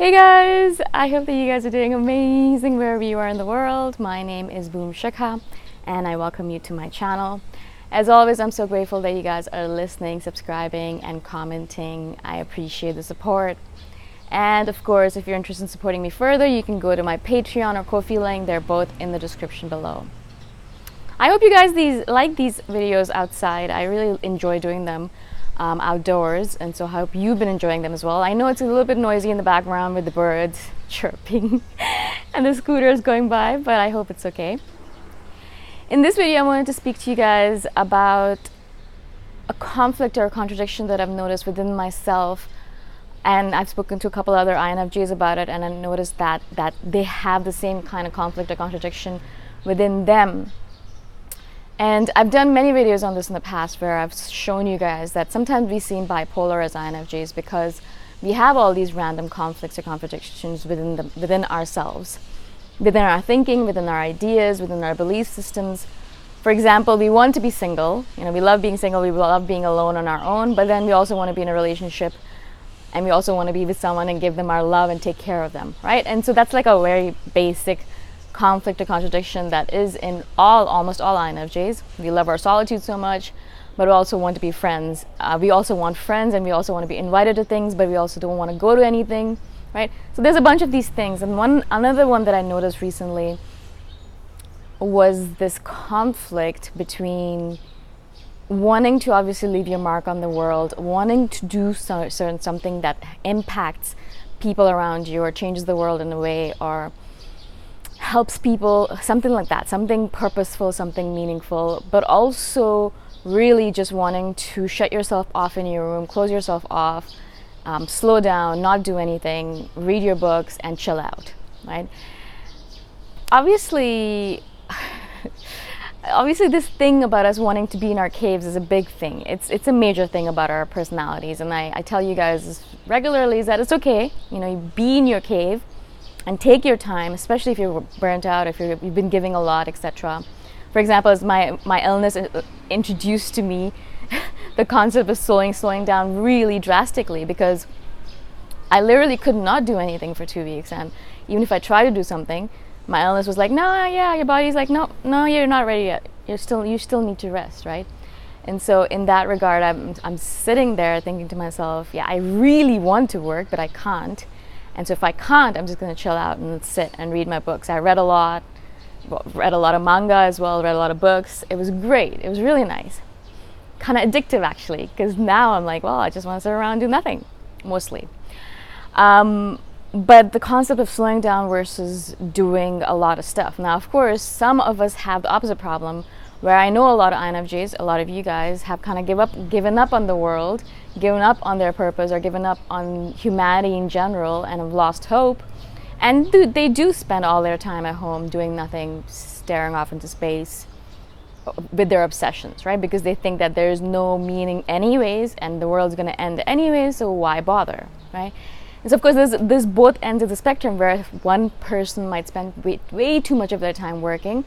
Hey guys, I hope that you guys are doing amazing wherever you are in the world. My name is Shikha and I welcome you to my channel. As always, I'm so grateful that you guys are listening, subscribing and commenting. I appreciate the support. And of course, if you're interested in supporting me further, you can go to my Patreon or Ko-fi link. They're both in the description below. I hope you guys like these videos outside. I really enjoy doing them outdoors, and so I hope you've been enjoying them as well. I know it's a little bit noisy in the background with the birds chirping and the scooters going by, but I hope it's okay. In this video, I wanted to speak to you guys about a conflict or a contradiction that I've noticed within myself, and I've spoken to a couple other INFJs about it, and I noticed that they have the same kind of conflict or contradiction within them. And I've done many videos on this in the past where I've shown you guys that sometimes we seem bipolar as INFJs because we have all these random conflicts or contradictions within ourselves, within our thinking, within our ideas, within our belief systems. For example, we want to be single. You know, we love being single, we love being alone on our own, but then we also want to be in a relationship and we also want to be with someone and give them our love and take care of them, right? And so that's like a very basic conflict or contradiction that is in almost all INFJs. We love our solitude so much, but we also want to be friends. We also want friends and we also want to be invited to things, but we also don't want to go to anything, right? So there's a bunch of these things. And another one that I noticed recently was this conflict between wanting to obviously leave your mark on the world, wanting to do something that impacts people around you or changes the world in a way or helps people, something like that, something purposeful, something meaningful, but also really just wanting to shut yourself off in your room, close yourself off, slow down, not do anything, read your books and chill out, right? Obviously this thing about us wanting to be in our caves is a big thing. It's a major thing about our personalities, and I tell you guys regularly is that it's okay, you know, you be in your cave and take your time, especially if you're burnt out, if you've been giving a lot, etc. For example, as my illness introduced to me the concept of slowing down really drastically, because I literally could not do anything for 2 weeks, and even if I tried to do something, my illness was like, no, yeah, your body's like, no, you're not ready yet. You still need to rest, right? And so in that regard, I'm sitting there thinking to myself, yeah, I really want to work, but I can't. And so if I can't, I'm just going to chill out and sit and read my books. I read a lot of manga as well, read a lot of books. It was great. It was really nice. Kind of addictive, actually, because now I'm like, well, I just want to sit around and do nothing, mostly. But the concept of slowing down versus doing a lot of stuff. Now, of course, some of us have the opposite problem, where I know a lot of INFJs, a lot of you guys have kind of given up on the world, given up on their purpose, or given up on humanity in general and have lost hope. And they do spend all their time at home doing nothing, staring off into space with their obsessions, right? Because they think that there's no meaning anyways and the world's going to end anyways, so why bother, right? And so of course there's both ends of the spectrum, where one person might spend way too much of their time working,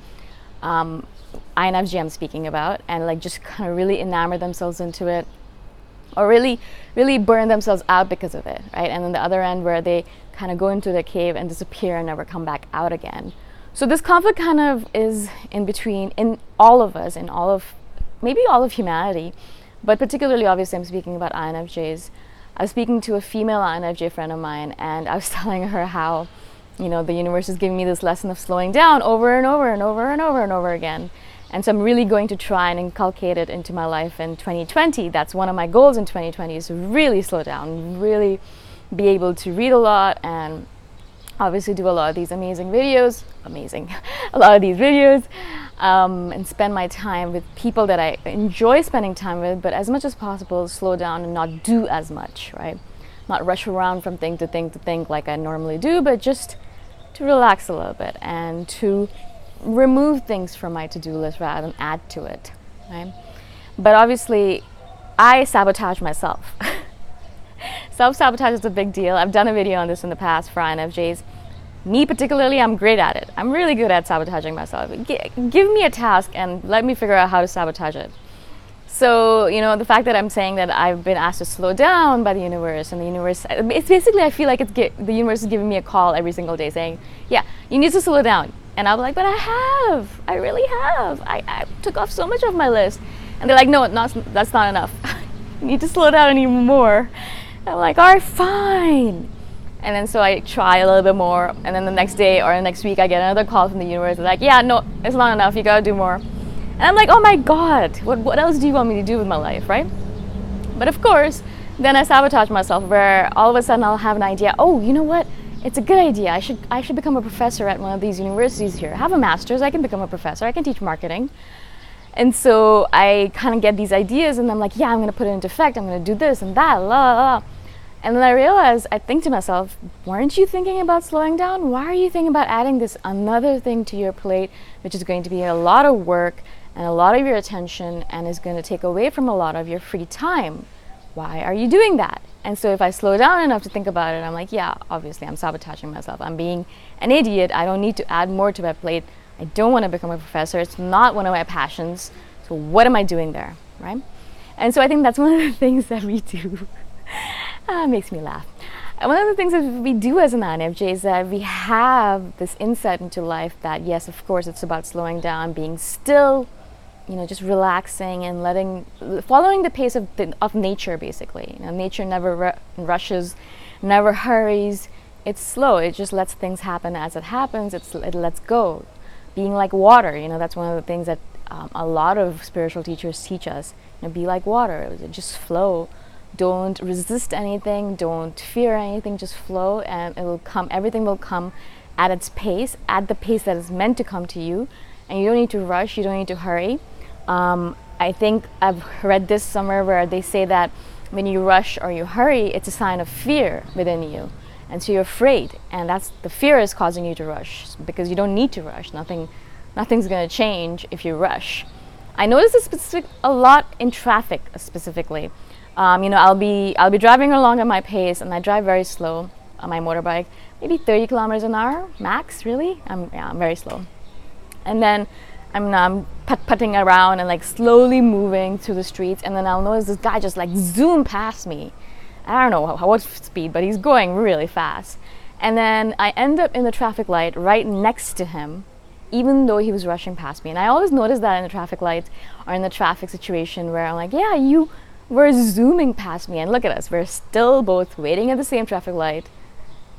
INFJ I'm speaking about, and like just kind of really enamor themselves into it, or really burn themselves out because of it, right? And then the other end where they kind of go into the cave and disappear and never come back out again. So this conflict kind of is in between, in all of us, in maybe all of humanity, but particularly obviously I'm speaking about INFJs. I was speaking to a female INFJ friend of mine, and I was telling her how, you know, the universe is giving me this lesson of slowing down over and over and over and over and over again. And so I'm really going to try and inculcate it into my life in 2020. That's one of my goals in 2020, is to really slow down, really be able to read a lot and obviously do a lot of these amazing videos, and spend my time with people that I enjoy spending time with, but as much as possible, slow down and not do as much, right? Not rush around from thing to thing like I normally do, but just to relax a little bit and to remove things from my to-do list rather than add to it, right? But obviously I sabotage myself. Self-sabotage is a big deal. I've done a video on this in the past for INFJs. Me particularly, I'm great at it. I'm really good at sabotaging myself. Give me a task and let me figure out how to sabotage it. So, the fact that I'm saying that I've been asked to slow down by the universe, and the universe, it's basically, I feel like the universe is giving me a call every single day saying, yeah, you need to slow down. And I'll be like, but I really have. I took off so much of my list. And they're like, no, that's not enough. You need to slow down even more. And I'm like, all right, fine. And then so I try a little bit more, and then the next day or the next week I get another call from the universe. They're like, yeah, no, it's not enough, you gotta do more. And I'm like, oh my God, what else do you want me to do with my life, right? But of course, then I sabotage myself, where all of a sudden I'll have an idea, oh, you know what? It's a good idea. I should become a professor at one of these universities here. I have a master's, I can become a professor, I can teach marketing. And so I kind of get these ideas, and I'm like, yeah, I'm gonna put it into effect, I'm gonna do this and that, la la la. And then I realize, I think to myself, weren't you thinking about slowing down? Why are you thinking about adding this another thing to your plate, which is going to be a lot of work and a lot of your attention, and is going to take away from a lot of your free time? Why are you doing that? And so if I slow down enough to think about it, I'm like, yeah, obviously I'm sabotaging myself. I'm being an idiot. I don't need to add more to my plate. I don't want to become a professor. It's not one of my passions. So what am I doing there, right? And so I think that's one of the things that we do. Makes me laugh. One of the things that we do as an INFJ is that we have this insight into life that, yes, of course, it's about slowing down, being still, just relaxing and following the pace of nature, basically. Nature never rushes, never hurries. It's slow. It just lets things happen as it happens. It lets go. Being like water, that's one of the things that a lot of spiritual teachers teach us. Be like water. Just flow. Don't resist anything, don't fear anything, just flow, and it will come. Everything will come at its pace, at the pace that is meant to come to you, and you don't need to rush, you don't need to hurry. I think I've read this somewhere where they say that when you rush or you hurry, it's a sign of fear within you, and so you're afraid, and that's the fear is causing you to rush, because you don't need to rush. Nothing's going to change if you rush. I notice this a lot in traffic specifically. I'll be driving along at my pace, and I drive very slow on my motorbike, maybe 30 kilometers an hour max. Really, I'm very slow. And then I'm putting around and like slowly moving through the streets, and then I'll notice this guy just like zoom past me. I don't know what speed, but he's going really fast. And then I end up in the traffic light right next to him, even though he was rushing past me. And I always notice that in the traffic lights or in the traffic situation where I'm like, yeah, you were zooming past me, and look at us, we're still both waiting at the same traffic light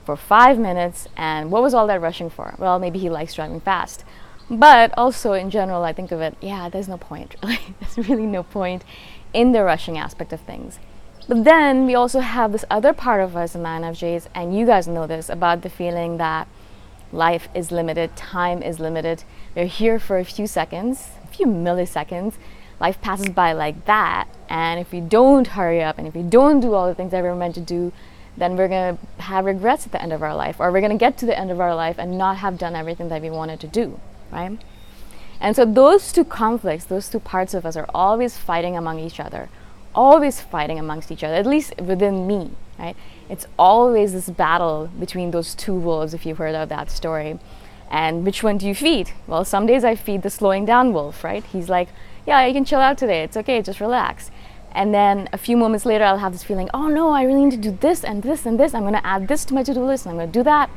for 5 minutes, and what was all that rushing for? Well, maybe he likes driving fast, but also in general I think of it, yeah, there's no point, really. There's really no point in the rushing aspect of things. But then we also have this other part of us in INFJs, and you guys know this, about the feeling that life is limited, time is limited. We're here for a few seconds, a few milliseconds. Life passes by like that, and if we don't hurry up and if we don't do all the things that we're meant to do, then we're going to have regrets at the end of our life, or we're going to get to the end of our life and not have done everything that we wanted to do, right? And so those two conflicts, those two parts of us are always fighting among each other, always fighting amongst each other, at least within me, right? It's always this battle between those two wolves, if you've heard of that story. And which one do you feed? Well, some days I feed the slowing down wolf, right? He's like, yeah, you can chill out today, it's okay, just relax. And then a few moments later I'll have this feeling, oh no, I really need to do this and this and this, I'm going to add this to my to-do list, and I'm going to do that.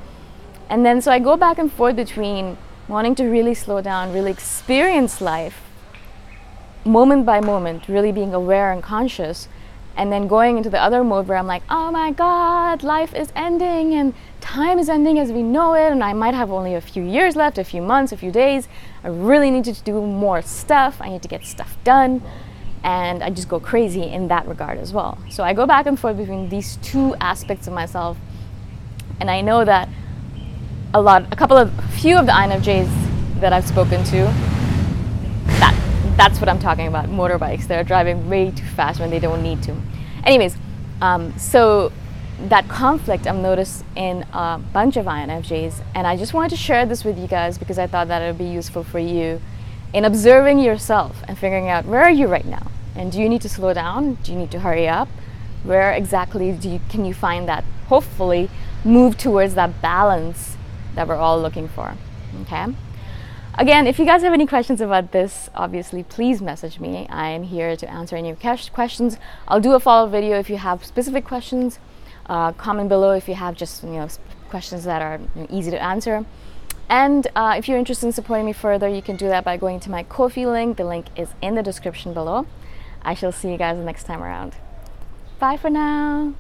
And then so I go back and forth between wanting to really slow down, really experience life moment by moment, really being aware and conscious, and then going into the other mode where I'm like, oh my God, life is ending and time is ending as we know it, and I might have only a few years left, a few months, a few days. I really need to do more stuff. I need to get stuff done, and I just go crazy in that regard as well. So I go back and forth between these two aspects of myself, and I know that few of the INFJs that I've spoken to, that's what I'm talking about, motorbikes. They're driving way too fast when they don't need to. Anyways, so that conflict I've noticed in a bunch of INFJs, and I just wanted to share this with you guys because I thought that it would be useful for you in observing yourself and figuring out, where are you right now? And do you need to slow down? Do you need to hurry up? Where exactly can you find that, hopefully, move towards that balance that we're all looking for, okay? Again, if you guys have any questions about this, obviously, please message me. I am here to answer any of your questions. I'll do a follow-up video if you have specific questions. Comment below if you have just questions that are easy to answer. And if you're interested in supporting me further, you can do that by going to my Ko-fi link. The link is in the description below. I shall see you guys next time around. Bye for now.